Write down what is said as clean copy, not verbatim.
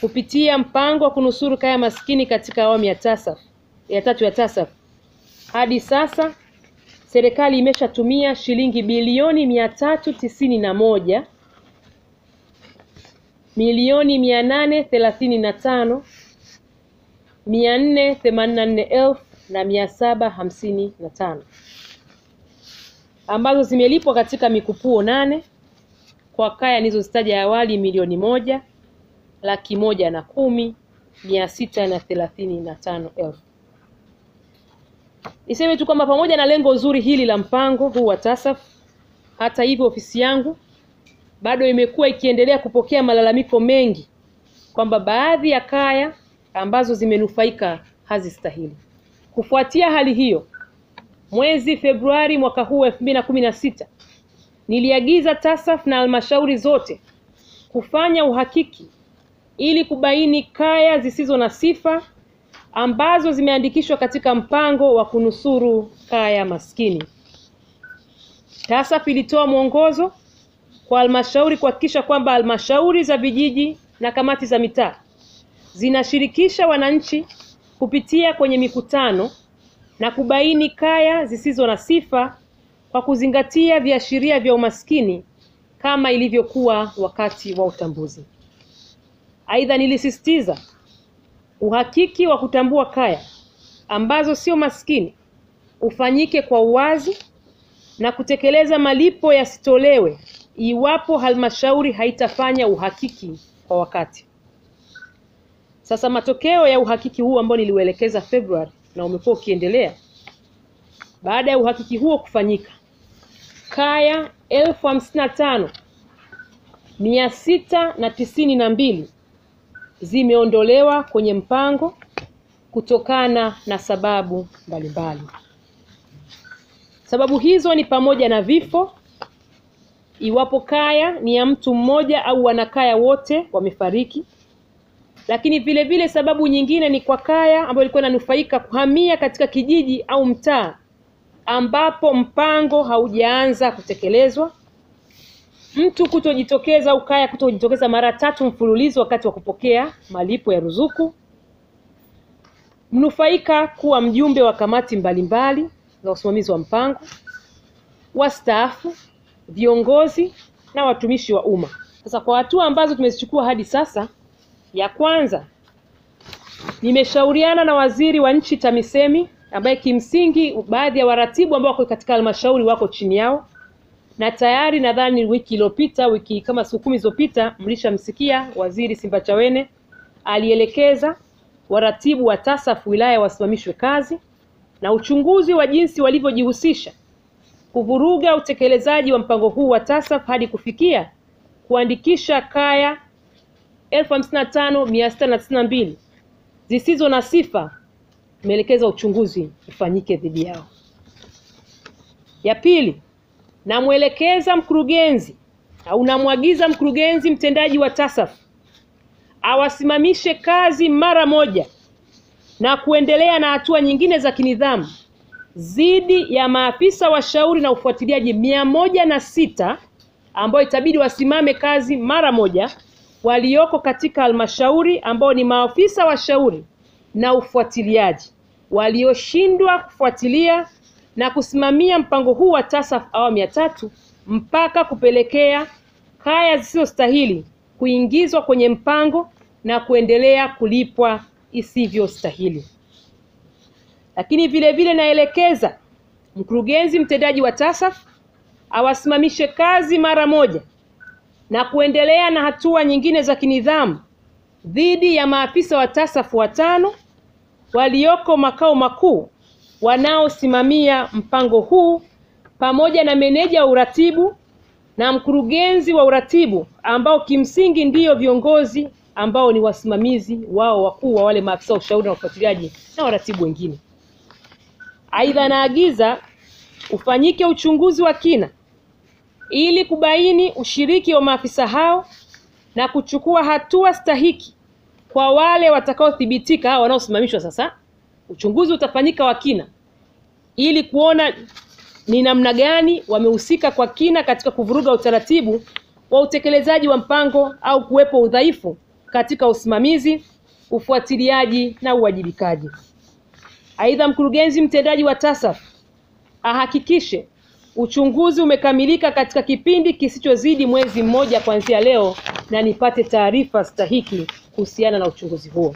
kupitia mpango wa kunusuru kaya maskini katika awamu ya tatu ya TASAF. Hadi sasa serikali imeshatumia shilingi bilioni 335,884,755 ambazo zimelipwa katika mikupuo 8 kwa kaya nilizozitaja awali, milioni 1,110,635,000. Niseme tu kwamba pamoja na lengo zuri hili la mpango huu wa TASAF, hata hivyo ofisi yangu bado imekuwa ikiendelea kupokea malalamiko mengi kwamba baadhi ya kaya ambazo zimenufaika hazistahili. Kufuatia hali hiyo, mwezi Februari mwaka huu 2016 niliagiza TASAF na halmashauri zote kufanya uhakiki ili kubaini kaya zisizo na sifa ambazo zimeandikishwa katika mpango wa kunusuru kaya maskini. TASAF ilitoa mwongozo kwa halmashauri kuhakikisha kwamba halmashauri za vijiji na kamati za mitaa zinashirikisha wananchi kupitia kwenye mikutano na kubaini kaya zisizo na sifa kwa kuzingatia viashiria vya umaskini kama ilivyokuwa wakati wa utambuzi. Aidha, nilisisitiza uhakiki wa kutambua kaya ambazo sio maskini ufanyike kwa uwazi na kutekeleza malipo yasitolewe iwapo halmashauri haitafanya uhakiki kwa wakati. Sasa matokeo ya uhakiki huu ambao niliuelekeza Februari na umekuwa ukiendelea, baada ya uhakiki huo kufanyika, kaya 55,692 zimeondolewa kwenye mpango kutokana na sababu mbalimbali. Sababu hizo ni pamoja na vifo, iwapo kaya ni ya mtu mmoja au wanakaya wote wamefariki. Lakini vile vile sababu nyingine ni kwa kaya ambayo ilikuwa inanufaika kuhamia katika kijiji au mtaa ambapo mpango haujaanza kutekelezwa, mtu kutojitokeza au kaya kutojitokeza mara 3 mfululizo wakati wa kupokea malipo ya ruzuku, mnufaika kuwa mjumbe wa kamati mbalimbali za usimamizi wa mpango, wastaafu, viongozi na watumishi wa umma. Sasa kwa hatua ambazo tumezichukua hadi sasa, ya kwanza, nimeshauriana na waziri wa nchi TAMISEMI ambaye kimsingi baadhi ya waratibu ambao wako katika halmashauri wako chini yao, na tayari nadhani wiki kama siku 10 zilizopita mlishamsikia Waziri Simbachawene alielekeza waratibu wa TASAF wilaya wasimamishwe kazi na uchunguzi wa jinsi walivyojihusisha kuvuruga utekelezaji wa mpango huu wa TASAF hadi kufikia kuandikisha kaya 55,692 zisizo na sifa. Tumeelekeza uchunguzi ufanyike dhidi yao. Ya pili, namwelekeza mkurugenzi au namwagiza mkurugenzi mtendaji wa TASAF awasimamishe kazi mara moja na kuendelea na hatua nyingine za kinidhamu dhidi ya maafisa washauri na ufuatiliaji 106 ambao itabidi wasimame kazi mara moja, walioko katika halmashauri ambao ni maafisa washauri na ufuatiliaji walioshindwa kufuatilia na kusimamia mpango huu wa TASAF awamu ya 3 mpaka kupelekea kaya zisizostahili kuingizwa kwenye mpango na kuendelea kulipwa isivyostahili. Lakini vile vile naelekeza mkurugenzi mtendaji wa TASAF awasimamishe kazi mara moja na kuendelea na hatua nyingine za kinidhamu dhidi ya maafisa wa TASAF 5 walioko makao makuu wanaosimamia mpango huu, pamoja na meneja wa uratibu na mkurugenzi wa uratibu ambao kimsingi ndiyo viongozi ambao ni wasimamizi wao wakuu wa wale maafisa wa ushauri na ufuatiliaji na waratibu wengine. Aidha, naagiza ufanyike uchunguzi wa kina ili kubaini ushiriki wa maafisa hao na kuchukua hatua stahiki kwa wale watakaothibitika hao wanaosimamishwa. Sasa uchunguzi utafanyika wa kina ili kuona ni namna gani wamehusika kwa kina katika kuvuruga utaratibu wa utekelezaji wa mpango au kuwepo udhaifu katika usimamizi, ufuatiliaji na uwajibikaji. Aidha, mkurugenzi mtendaji wa TASAF ahakikishe uchunguzi umekamilika katika kipindi kisichozidi mwezi mmoja kuanzia leo, na nipate taarifa stahiki kuhusiana na uchunguzi huo.